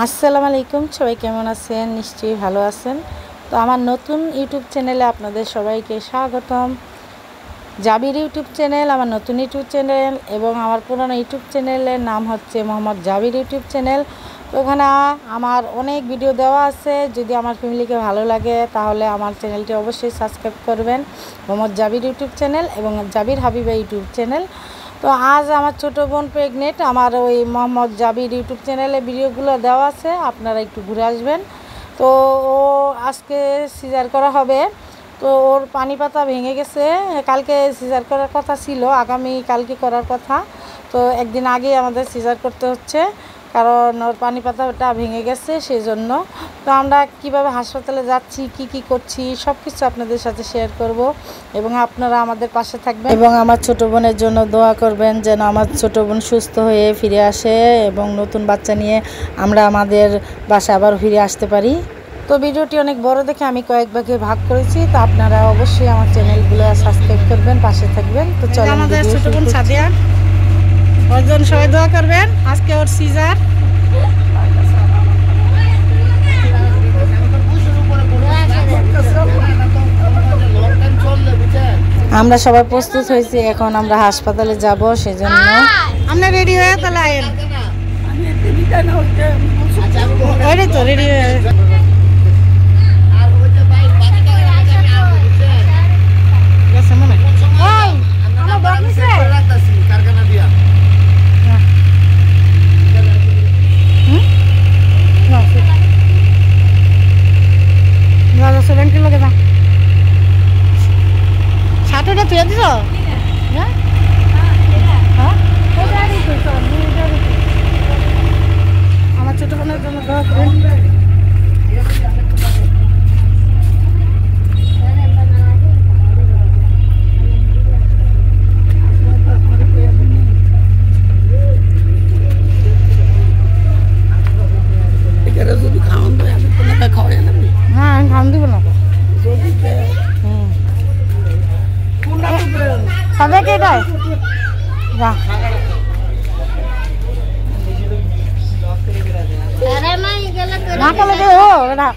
আসসালামু আলাইকুম, সবাই কেমন আছেন? নিশ্চয়ই ভালো আছেন। তো আমার নতুন ইউটিউব চ্যানেলে আপনাদের সবাইকে স্বাগতম। জাবির ইউটিউব চ্যানেল আমার নতুন ইউটিউব চ্যানেল, এবং আমার পুরনো ইউটিউব চ্যানেলের নাম হচ্ছে মোহাম্মদ জাবির ইউটিউব চ্যানেল। তো ওখানে আমার অনেক ভিডিও দেওয়া আছে। যদি আমার ফ্যামিলিকে ভালো লাগে তাহলে আমার চ্যানেলটি অবশ্যই সাবস্ক্রাইব করবেন, মোহাম্মদ জাবির ইউটিউব চ্যানেল এবং জাবির হাবিবা ইউটিউব চ্যানেল। তো আজ আমার ছোটো বোন প্রেগনেন্ট। আমার ওই মোহাম্মদ জাবির ইউটিউব চ্যানেলে ভিডিওগুলো দেওয়া আছে, আপনারা একটু ঘুরে আসবেন। তো ও আজকে সিজার করা হবে। তো ওর পানি পাতা ভেঙে গেছে। কালকে সিজার করার কথা ছিল, আগামী কালকে করার কথা। তো একদিন আগে আমাদের সিজার করতে হচ্ছে, কারণ ওর পানি পাতাটা ভেঙে গেছে, সেই জন্য। তো আমরা কিভাবে হাসপাতালে যাচ্ছি, কি করছি, সব কিছু আপনাদের সাথে শেয়ার করব, এবং আপনারা আমাদের পাশে থাকবেন এবং আমার ছোটো বোনের জন্য দোয়া করবেন যেন আমার ছোটো বোন সুস্থ হয়ে ফিরে আসে এবং নতুন বাচ্চা নিয়ে আমরা আমাদের বাসায় আবার ফিরে আসতে পারি। তো ভিডিওটি অনেক বড় দেখে আমি কয়েক ভাগে ভাগ করেছি। তো আপনারা অবশ্যই আমার চ্যানেলগুলো সাবস্ক্রাইব করবেন, পাশে থাকবেন। তো চলো, আমাদের ছোট বোন সাদিয়া, ওর জন্য সবাই দোয়া করবেন। আজকে ওর সিজার। আমরা সবাই প্রস্তুত হয়েছি, এখন আমরা হাসপাতালে যাব, সেজন্য আমরা রেডি হয়ে তাহলে আয়েন তো রেডি হয়ে তুই দিস আমার ছোট বোনের জন্য দোয়া করেন। হ্যাঁ, আমি খাওয়ান দিব না। সবাইকে এটাই যা না কালে ও এটা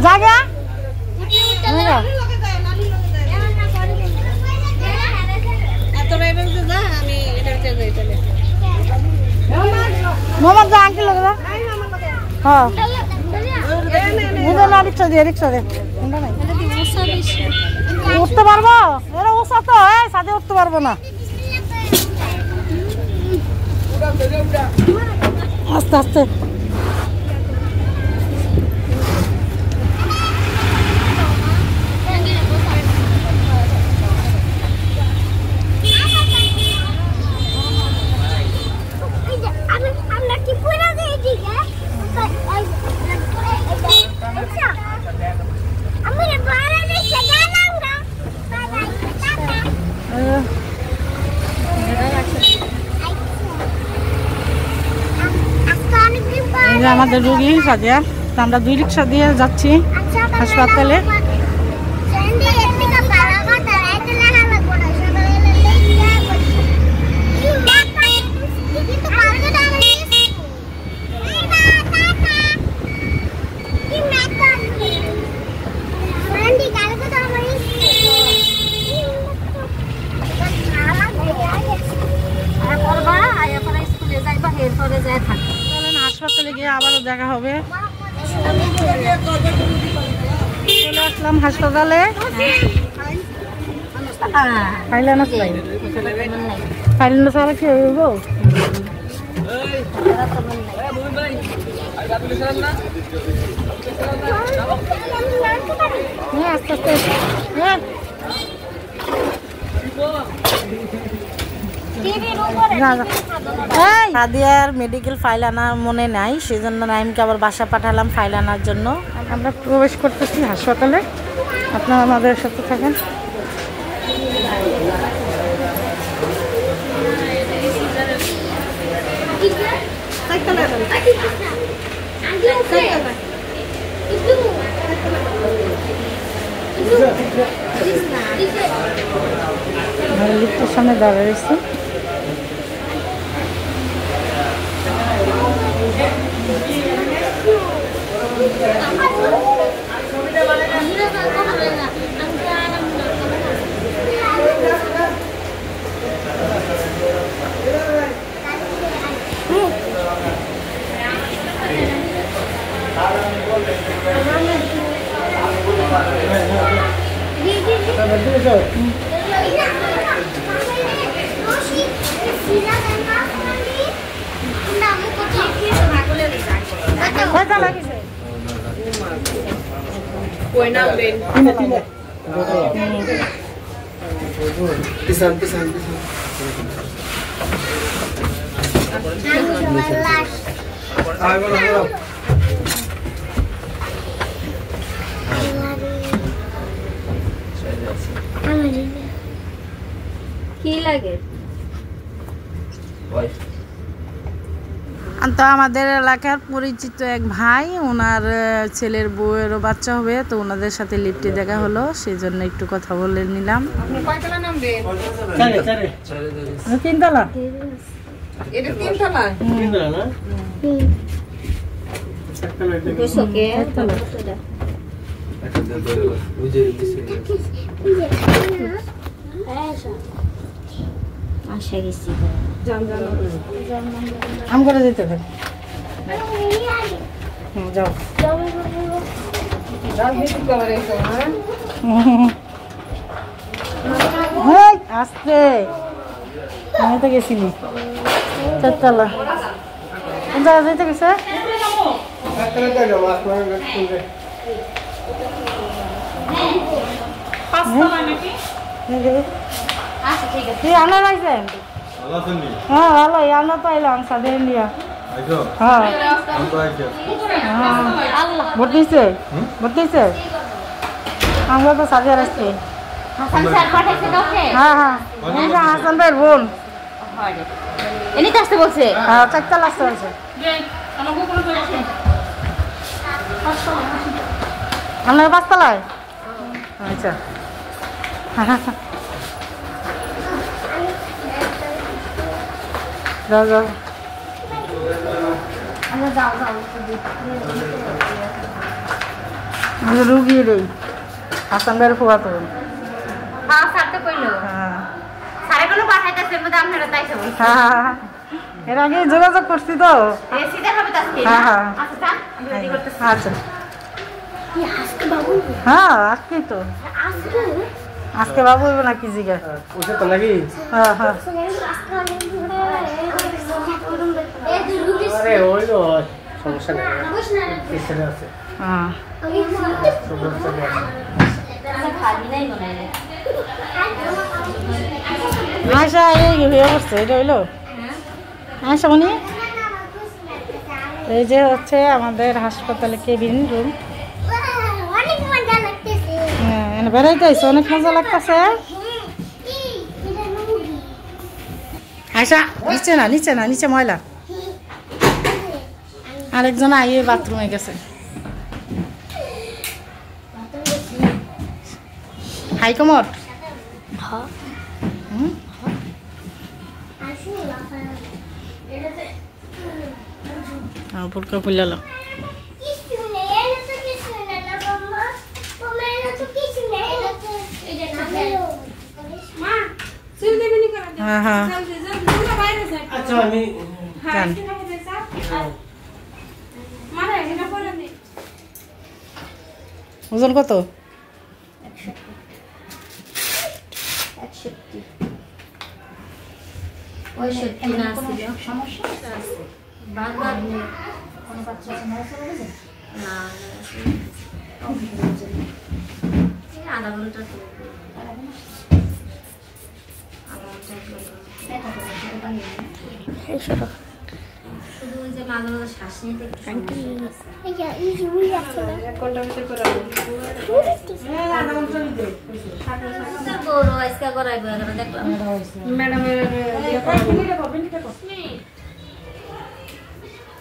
জায়গা মোহাম্মদ যা আঙ্কেল লোক হ্যাঁ রিক্সা দিয়ে উঠতে পারবো? এরা উঠা তো সাথে উঠতে পারবো না, আস্তে আস্তে। আমাদের রোগী সাদিয়া, আমরা 2 রিক্সা দিয়ে যাচ্ছি হাসপাতালে। হাসপাতালে গিয়ে আবারও দেখা হবে। চলে আসলাম হাসপাতালে। ফাইলানো ছাড়া কি হইব? আস্তে আস্তে সাদিয়ার মেডিকেল ফাইল আনার মনে নাই, সেজন্য নাইমকে আবার বাসা পাঠালাম ফাইল আনার জন্য। আমরা প্রবেশ করতেছি হাসপাতালে, আপনারা আমাদের সাথে থাকেন। লিফটের সামনে দাঁড়িয়ে রয়েছি। কই নাম দেন পিছন কি লাগে তো আমাদের এলাকার পরিচিত এক ভাই, ওনার ছেলের বউয়েরও বাচ্চা হবে, তো ওনাদের সাথে লিফটে দেখা হলো, সেই জন্য একটু কথা বলে নিলাম। তিনতলা আসা গেছি আম করে যেতে হবে। যাও আসতে আমি তো গেছিলি চারতলা কোন জায়গা যেতে গেছে? আনা লাগছে হ্যাঁ ভালো আমরা তো এলাম সাদে ইন্ডিয়া হ্যাঁ ভর্তিছে আমরা তো সাদে আসছি হ্যাঁ হ্যাঁ হাসান ভাইয়ের বোন এমনিতে আসতে বলছে হ্যাঁ চারতলা আসতে বলছে আপনার পাঁচতলায় আচ্ছা যাও যাও রুগী রে হাসান ভাইয়ের ফুয়াতো হ্যাঁ স্যারতে কইলো স্যারে কোনো পাঠাইতেছে মধ্যে আপনারা তাইছে বলছে এর আগে যোগাযোগ করছি তো সিধা হবে আজকে হ্যাঁ আচ্ছা আমি রেডি করতেছি আচ্ছা কি আজকে বাবু হ্যাঁ আজকে তো আজকে বাবু হইব না কি জিগা ওষুধ তো নাকি হ্যাঁ হ্যাঁ আরে ওই তো সমস্যা নেই পিছনে আছে হ্যাঁ আয়সা এই হয়ে পড়ছে এটা হইলো আয়সা উনি এই যে হচ্ছে আমাদের হাসপাতালে কেবিন রুম হ্যাঁ বেড়াইতে আইসো অনেক মজা লাগতেছে আয়সা নিচে ময়লা আরেকজন আইয়ে বাথরুমে গেছে হাই কমর পুরকা ফুলালো হ্যাঁ হ্যাঁ আচ্ছা আমি ওজন কত? 61 না সমস্যা আছে বারবার কোন বাচ্চা আছে না আধা ঘন্টা শুধু ওই যে মাঝে মাঝে শ্বাস নিতে বড় আজকে করাইবো দেখলাম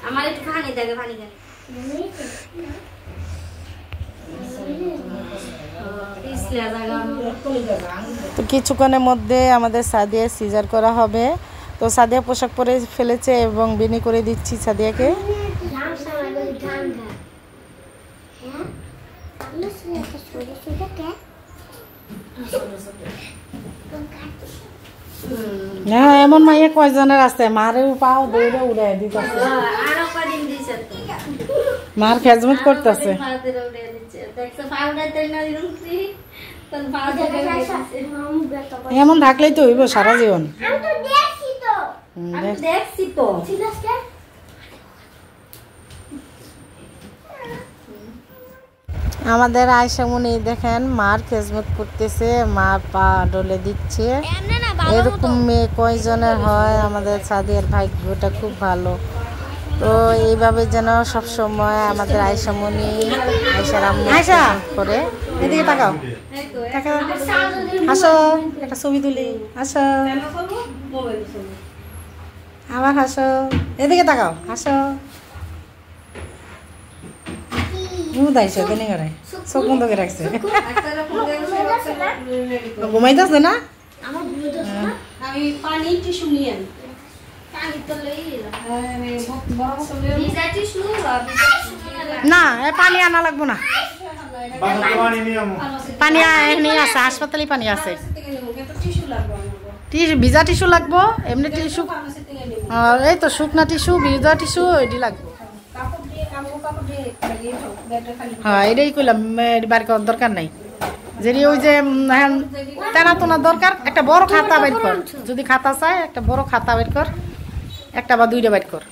আমার একটু পানি দেখে পানি দেয় তো কিছুক্ষণের মধ্যে আমাদের সাদিয়া সিজার করা হবে। তো সাদিয়া পোশাক পরে ফেলেছে এবং বেনি করে দিচ্ছি সাদিয়াকে। হ্যাঁ এমন মাইয়া কয়জনের আছে মারেও পাও দৌড়ে উড়াই দিতেছে মার খেজমত করতেছে এমন থাকলেই তো হইব সারা জীবন। আমাদের আয়শা মুনি দেখেন মার খেজমত করতেছে, মার পা ডলে দিচ্ছে। এরকম মেয়ে কয়জনের হয়? আমাদের সাদিয়ার ভাগ্যটা খুব ভালো। তো এইভাবে যেন সবসময় আমাদের আয়শা মুনি আয়শার আম্মু করে। এদিকে তাকাও, হাসো, একটা ছবি তুলি, হাসো, আবার হাসো, এদিকে তাকাও, হাসো। চোখ বন্ধ করে রাখছে, ঘুমাইতেছে না? না পানি আনা লাগবো না, পানি এমনি আছে, হাসপাতালে পানি আছে। ভিজা টিস্যু লাগবো, এমনি টিস্যু, এই তো শুকনা টিস্যু, ভিজা টিস্যু এটি লাগবে। হ্যাঁ এটাই কইলাম, বাড়ি করার দরকার নাই। যদি ওই যে তেনা তোনা দরকার, একটা বড় খাতা বের কর, যদি খাতা চাই একটা বড় খাতা বের কর, একটা বা দুইটা বের কর।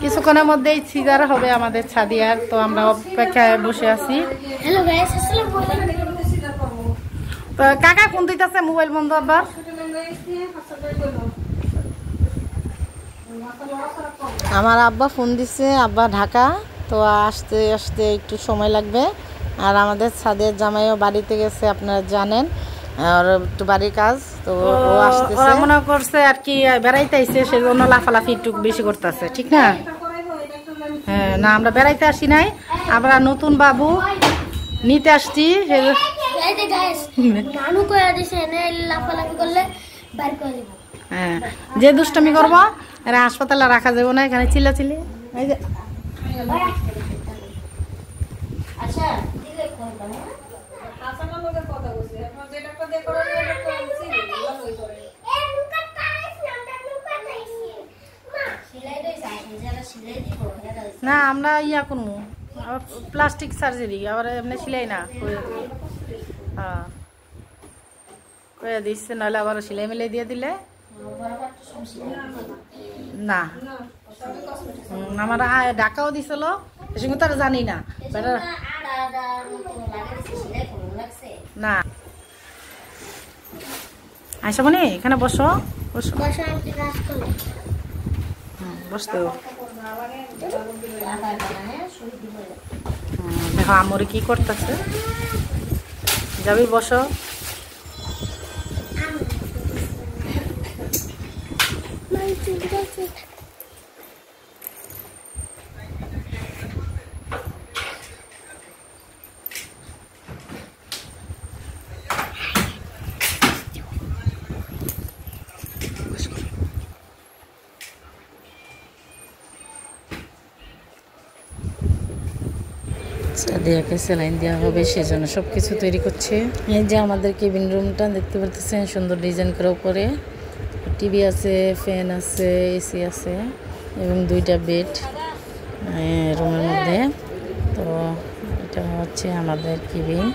কিছুক্ষণের মধ্যেই সিজার হবে আমাদের সাদিয়ার, তো আমরা অপেক্ষায় বসে আছি। তো কাকা ফোন দিতেছে, মোবাইল বন্ধ আবার। আমার আব্বা ফোন দিছে, আব্বা ঢাকা, তো আসতে আসতে একটু সময় লাগবে। আর আমাদের সাদিয়ার জামাইও বাড়িতে গেছে, আপনারা জানেন, আর একটু বাড়ির কাজ, তো ও আসতেছে। মনে করছে আর কি বেড়াইতে আইছে, সেই জন্য লাফালাফি একটু বেশি করতেছে, ঠিক না? হ্যাঁ, না আমরা বেড়াইতে আসি নাই, আমরা নতুন বাবু নিতে আসছি। হ্যাঁ, যে দুষ্টামি করবো এরা হাসপাতালে রাখা যাবো না, এখানে চিল্লাচিল্লি। এই যে না আমরা ইয়া করবো, প্লাস্টিক সার্জারি, আবার এমনি সিলাই না। হ্যাঁ কয়ে দিচ্ছে, নাহলে আবার সিলাই মিলাই দিয়ে দিলে না। আমার ঢাকাও দিছিল, সঙ্গে তো জানি না না। আয়শা মনি এখানে বসো, বসো, বসতে। দেখো আমরে কি করতেছে, যাবি বসো। সাদিয়াকে স্যালাইন দেওয়া হবে, সেজন্য সব কিছু তৈরি করছে। এই যে আমাদের কেবিন রুমটা দেখতে পাচ্ছেন, সুন্দর ডিজাইন করা, উপরে টিভি আছে, ফ্যান আছে, এসি আছে এবং দুইটা বেড রুমের মধ্যে। তো এটা হচ্ছে আমাদের কেবিন।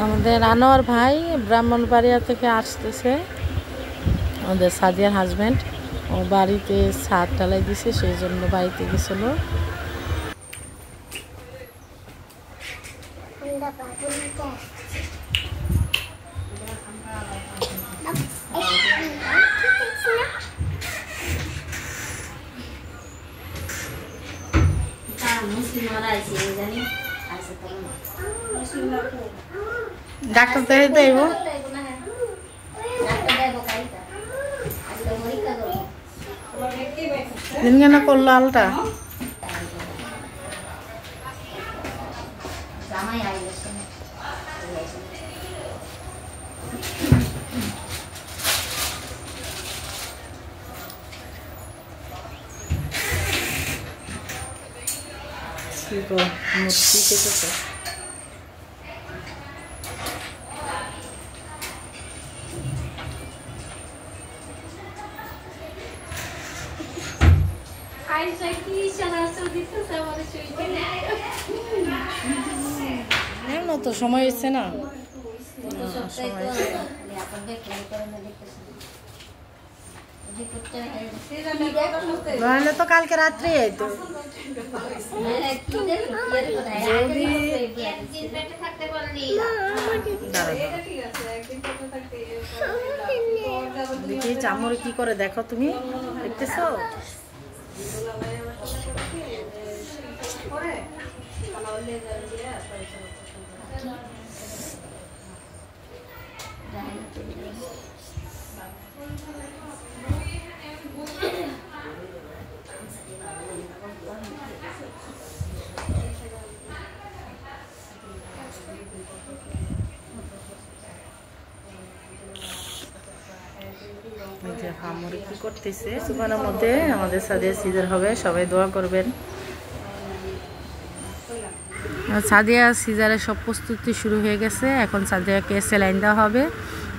আমাদের আনোয়ার ভাই ব্রাহ্মণবাড়িয়া থেকে আসতেছে, আমাদের সাদিয়ার হাজব্যান্ড। ও বাড়িতে ছাদ ঢালাই দিছে, সেই জন্য বাড়িতে গেছিল। ডাক্তার দেখে দেব, দিন কেন করলো আলটা। মূর্তি কেটেছে। এমন তো সময় হচ্ছে না, নাহলে তো কালকে রাত্রে তো দেখি চামড়ে কি করে দেখো, তুমি দেখতেছো? আমরে কি করতেছে সুবহানের মধ্যে আমাদের সাদিয়া সিজার হবে, সবাই দোয়া করবেন। সাদিয়া সিজারের সব প্রস্তুতি শুরু হয়ে গেছে, এখন সাদিয়াকে স্যালাইন দেওয়া হবে।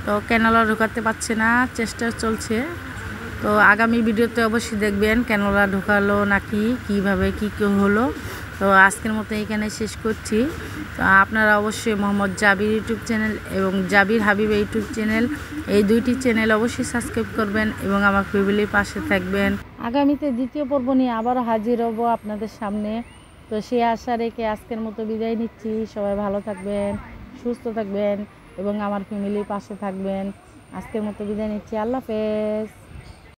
তো ক্যানোলা ঢোকাতে পারছে না, চেষ্টা চলছে। তো আগামী ভিডিওতে অবশ্যই দেখবেন ক্যানোলা ঢোকালো নাকি কিভাবে কি হলো। তো আজকের মতো এখানে শেষ করছি। তো আপনারা অবশ্যই মোহাম্মদ জাবির ইউটিউব চ্যানেল এবং জাবির হাবিব ইউটিউব চ্যানেল, এই দুইটি চ্যানেল অবশ্যই সাবস্ক্রাইব করবেন এবং আমার ফ্যামিলির পাশে থাকবেন। আগামীতে দ্বিতীয় পর্ব নিয়ে আবারও হাজির হব আপনাদের সামনে। তো সেই আশা রেখে আজকের মতো বিদায় নিচ্ছি। সবাই ভালো থাকবেন, সুস্থ থাকবেন এবং আমার ফ্যামিলির পাশে থাকবেন। আজকের মতো বিদায় নিচ্ছি। আল্লাহ হাফেজ।